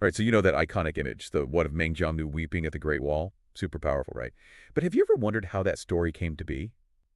All right, so you know that iconic image, the one of Meng Jiangnu weeping at the Great Wall? Super powerful, right? But have you ever wondered how that story came to be?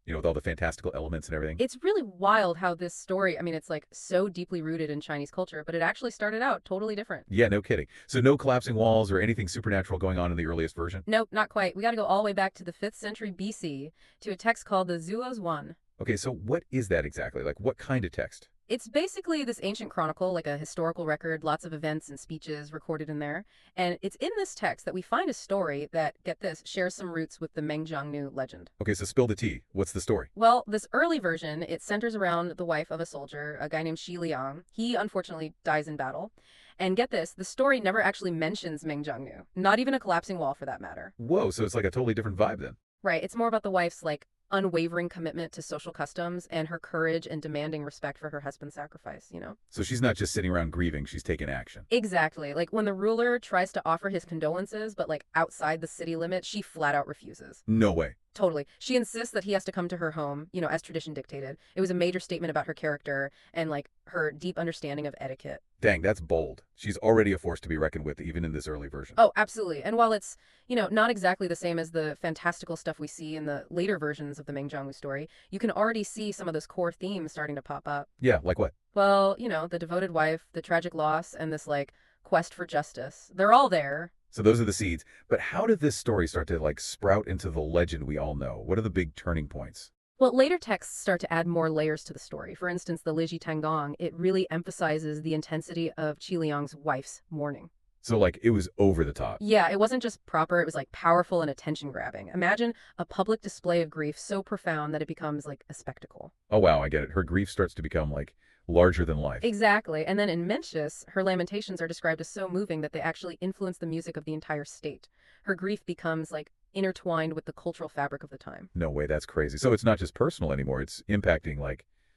With all the fantastical elements and everything? It's really wild how this story, I mean, it's like so deeply rooted in Chinese culture, but it actually started out totally different. Yeah, no kidding. So no collapsing walls or anything supernatural going on in the earliest version? Nope, not quite. We got to go all the way back to the 5th century BC to a text called the Zuo Zhuan. Okay, so what is that exactly? Like, what kind of text? It's basically this ancient chronicle, like a historical record, lots of events and speeches recorded in there. And it's in this text that we find a story that, get this, shares some roots with the Mengjiangnu legend. Okay, so spill the tea. What's the story? Well, this early version, it centers around the wife of a soldier, a guy named Xi Liang. He unfortunately dies in battle. And get this, the story never actually mentions Mengjiangnu, not even a collapsing wall for that matter. Whoa, so it's like a totally different vibe then. Right, it's more about the wife's unwavering commitment to social customs and her courage and demanding respect for her husband's sacrifice. So she's not just sitting around grieving, she's taking action. Exactly. Like when the ruler tries to offer his condolences, but outside the city limit, she flat out refuses. No way. Totally. She insists that he has to come to her home, as tradition dictated. It was a major statement about her character and her deep understanding of etiquette. Dang, that's bold. She's already a force to be reckoned with, even in this early version. Oh, absolutely. And while it's, not exactly the same as the fantastical stuff we see in the later versions of the Mengjiangnu story, you can already see some of those core themes starting to pop up. Yeah, like what? Well, the devoted wife, the tragic loss, and this quest for justice. They're all there. So those are the seeds. But how did this story start to sprout into the legend we all know? What are the big turning points? Well, later texts start to add more layers to the story. For instance, the Liji Tanggong, it really emphasizes the intensity of Qi Liang's wife's mourning. So it was over the top. Yeah, it wasn't just proper, it was powerful and attention-grabbing. Imagine a public display of grief so profound that it becomes a spectacle. Oh wow, I get it. Her grief starts to become larger than life. Exactly. And then in Mencius, her lamentations are described as so moving that they actually influence the music of the entire state. Her grief becomes intertwined with the cultural fabric of the time. No way, that's crazy. So it's not just personal anymore, it's impacting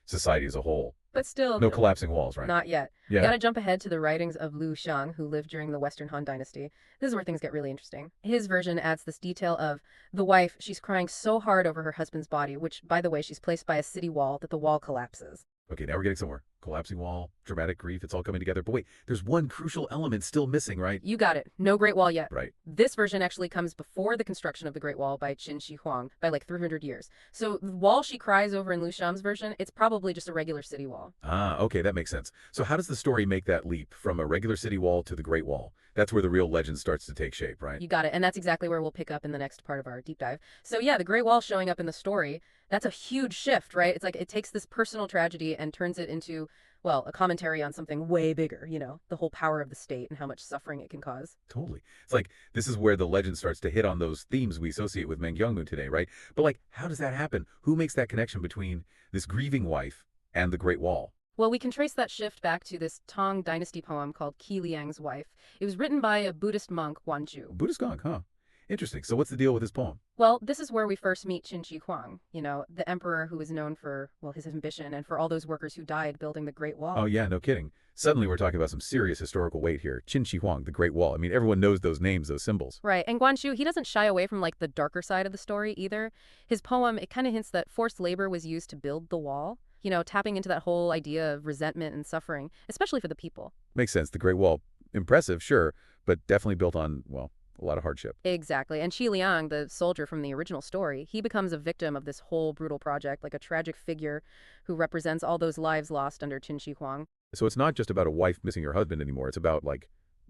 society as a whole. But still, No collapsing walls, right? not yet. Yeah. You gotta jump ahead to the writings of Liu Xiang, who lived during the Western Han Dynasty. This is where things get really interesting. His version adds this detail of the wife, she's crying so hard over her husband's body, which, by the way, she's placed by a city wall, that the wall collapses. Okay, now we're getting somewhere. Collapsing wall, dramatic grief, it's all coming together. But wait, there's one crucial element still missing, right? You got it. No Great Wall yet. Right. This version actually comes before the construction of the Great Wall by Qin Shi Huang by 300 years. So the wall she cries over in Liu Xiang's version, it's probably just a regular city wall. Ah, okay, that makes sense. So how does the story make that leap from a regular city wall to the Great Wall? That's where the real legend starts to take shape, right? You got it. And that's exactly where we'll pick up in the next part of our deep dive. So yeah, the Great Wall showing up in the story, that's a huge shift, right? It's it takes this personal tragedy and turns it into, well, a commentary on something way bigger, the whole power of the state and how much suffering it can cause. Totally. It's this is where the legend starts to hit on those themes we associate with Mengjiangnu today, right? But how does that happen? Who makes that connection between this grieving wife and the Great Wall? Well, we can trace that shift back to this Tang Dynasty poem called Qi Liang's Wife. It was written by a Buddhist monk, Guanzhu. Buddhist monk, huh? Interesting. So what's the deal with this poem? Well, this is where we first meet Qin Shi Huang, the emperor who is known for, well, his ambition and for all those workers who died building the Great Wall. Oh yeah, no kidding. Suddenly we're talking about some serious historical weight here. Qin Shi Huang, the Great Wall. I mean, everyone knows those names, those symbols. Right, and Guanzhu, he doesn't shy away from the darker side of the story either. His poem, it kind of hints that forced labor was used to build the wall. Tapping into that whole idea of resentment and suffering, especially for the people. Makes sense. The Great Wall, impressive, sure, but definitely built on, well, a lot of hardship. Exactly. And Xi Liang, the soldier from the original story, he becomes a victim of this whole brutal project, a tragic figure who represents all those lives lost under Qin Shi Huang. So it's not just about a wife missing her husband anymore. It's about,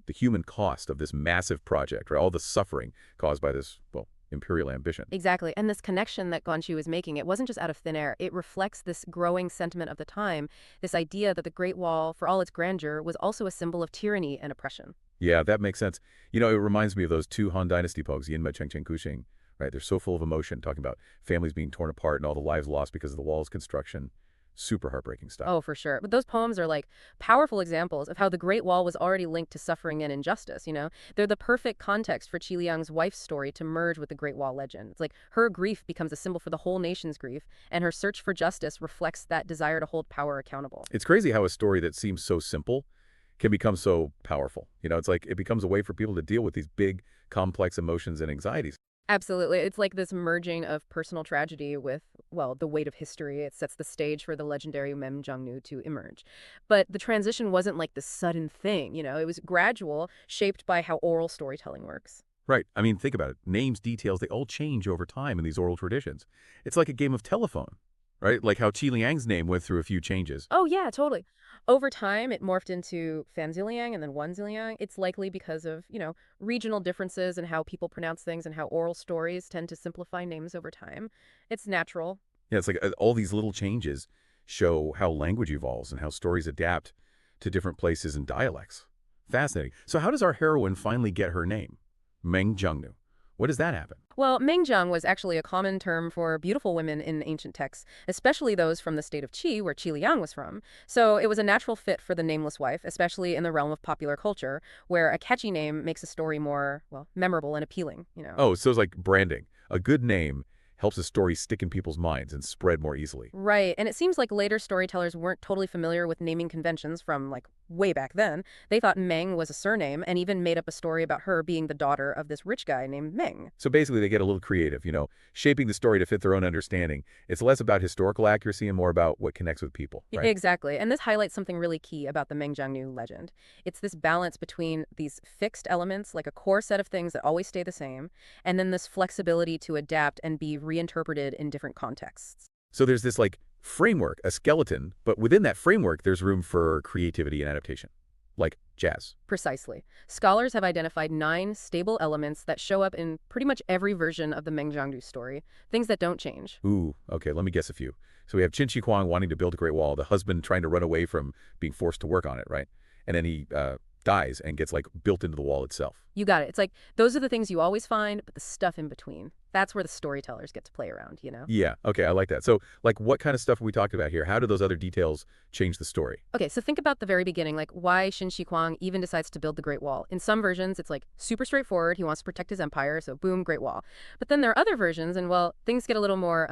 the human cost of this massive project, right? All the suffering caused by this, well, imperial ambition. Exactly. And this connection that Guanzhu is making, it wasn't just out of thin air. It reflects this growing sentiment of the time, this idea that the Great Wall, for all its grandeur, was also a symbol of tyranny and oppression. Yeah, that makes sense. It reminds me of those two Han Dynasty poems, Yinma Cheng Cheng Kuxing, right? They're so full of emotion, talking about families being torn apart and all the lives lost because of the wall's construction. Super heartbreaking stuff. Oh, for sure. But those poems are powerful examples of how the Great Wall was already linked to suffering and injustice, They're the perfect context for Qi Liang's wife's story to merge with the Great Wall legend. It's her grief becomes a symbol for the whole nation's grief, and her search for justice reflects that desire to hold power accountable. It's crazy how a story that seems so simple can become so powerful. It's it becomes a way for people to deal with these big, complex emotions and anxieties. Absolutely. It's like this merging of personal tragedy with, well, the weight of history. It sets the stage for the legendary Meng Jiangnu to emerge. But the transition wasn't like this sudden thing, it was gradual, shaped by how oral storytelling works. Right. I mean, think about it. Names, details, they all change over time in these oral traditions. It's like a game of telephone, right? Like how Qi Liang's name went through a few changes. Oh, yeah, totally. Over time, it morphed into Fanziliang and then Wanziliang. It's likely because of, regional differences in how people pronounce things and how oral stories tend to simplify names over time. It's natural. Yeah, it's like all these little changes show how language evolves and how stories adapt to different places and dialects. Fascinating. So how does our heroine finally get her name? Meng Jiangnu. What does that happen? Well, Mengjiang was actually a common term for beautiful women in ancient texts, especially those from the state of Qi, where Qi Liang was from. So it was a natural fit for the nameless wife, especially in the realm of popular culture, where a catchy name makes a story more, well, memorable and appealing. Oh, so it's like branding. A good name helps a story stick in people's minds and spread more easily. Right, and it seems like later storytellers weren't totally familiar with naming conventions from, like, way back then. They thought Meng was a surname and even made up a story about her being the daughter of this rich guy named Meng. So basically they get a little creative, shaping the story to fit their own understanding. It's less about historical accuracy and more about what connects with people, right? Exactly, and this highlights something really key about the Mengjiangnu legend. It's this balance between these fixed elements, like a core set of things that always stay the same, and then this flexibility to adapt and be reinterpreted in different contexts. So there's this like framework, a skeleton, but within that framework there's room for creativity and adaptation, like jazz. Precisely. Scholars have identified 9 stable elements that show up in pretty much every version of the Mengjiangnu story, things that don't change. Ooh, okay, let me guess a few. So we have Qin Shi Huang wanting to build a great wall, the husband trying to run away from being forced to work on it, right? And then he dies and gets like built into the wall itself. You got it. It's like those are the things you always find, but the stuff in between. That's where the storytellers get to play around. Yeah, okay, I like that. So like what kind of stuff are we talking about here? How do those other details change the story? Okay, so think about the very beginning, like why Qin Shi Huang even decides to build the Great Wall. In some versions, it's like super straightforward. He wants to protect his empire, so boom, Great Wall. But then there are other versions, and well, things get a little more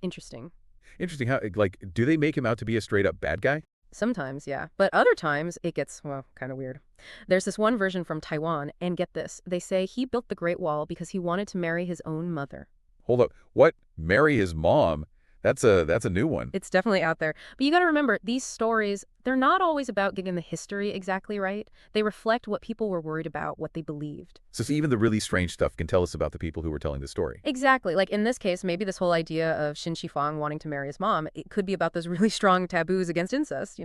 interesting. Interesting. How, like, do they make him out to be a straight up bad guy? Sometimes, yeah. But other times, it gets, well, kind of weird. There's this one version from Taiwan, and get this, they say he built the Great Wall because he wanted to marry his own mother. Hold up. What? Marry his mom? That's a new one. It's definitely out there. But you got to remember, these stories, they're not always about getting the history exactly right. They reflect what people were worried about, what they believed. So see, even the really strange stuff can tell us about the people who were telling the story. Exactly. Like in this case, maybe this whole idea of Qin Shi Huang wanting to marry his mom, it could be about those really strong taboos against incest,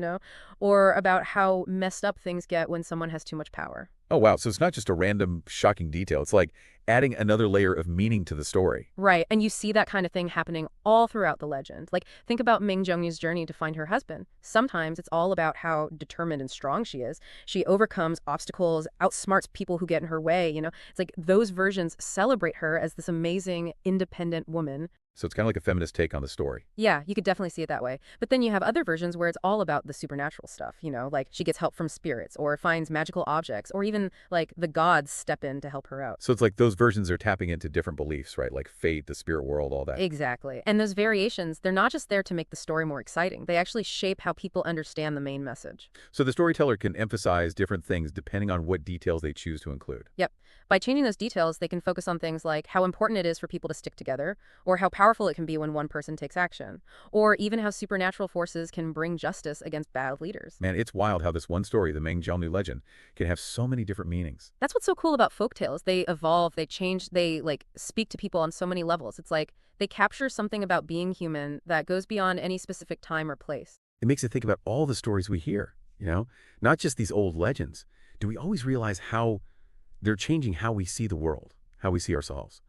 or about how messed up things get when someone has too much power. Oh, wow. So it's not just a random, shocking detail. It's like adding another layer of meaning to the story. Right, and you see that kind of thing happening all throughout the legend. Like, think about Meng Jiangnu's journey to find her husband. Sometimes it's all about how determined and strong she is. She overcomes obstacles, outsmarts people who get in her way. It's like those versions celebrate her as this amazing, independent woman. So it's kind of like a feminist take on the story. Yeah, you could definitely see it that way. But then you have other versions where it's all about the supernatural stuff, like she gets help from spirits or finds magical objects or even like the gods step in to help her out. So it's like those versions are tapping into different beliefs, right? Like fate, the spirit world, all that. Exactly. And those variations, they're not just there to make the story more exciting. They actually shape how people understand the main message. So the storyteller can emphasize different things depending on what details they choose to include. Yep. By changing those details, they can focus on things like how important it is for people to stick together, or how powerful it can be when one person takes action, or even how supernatural forces can bring justice against bad leaders. Man, it's wild how this one story, the Meng Jiangnu legend, can have so many different meanings. That's what's so cool about folktales. They evolve, they change, they like speak to people on so many levels. It's like they capture something about being human that goes beyond any specific time or place. It makes you think about all the stories we hear, not just these old legends. Do we always realize how they're changing how we see the world, how we see ourselves?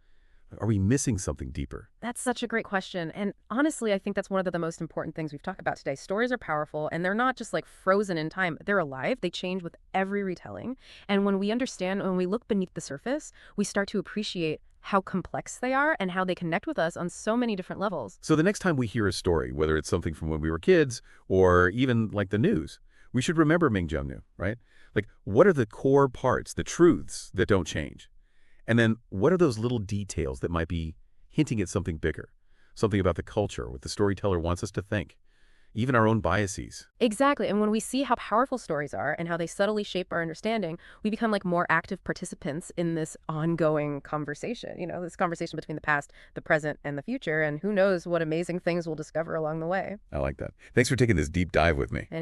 Are we missing something deeper? That's such a great question. And honestly, I think that's one of the most important things we've talked about today. Stories are powerful, and they're not just like frozen in time. They're alive. They change with every retelling. And when we understand, when we look beneath the surface, we start to appreciate how complex they are and how they connect with us on so many different levels. So the next time we hear a story, whether it's something from when we were kids or even like the news, we should remember Meng Jiangnu, right? Like, what are the core parts, the truths that don't change? And then what are those little details that might be hinting at something bigger, something about the culture, what the storyteller wants us to think? even our own biases. Exactly. And when we see how powerful stories are and how they subtly shape our understanding, we become like more active participants in this ongoing conversation, this conversation between the past, the present, and the future. And who knows what amazing things we'll discover along the way. I like that. Thanks for taking this deep dive with me. And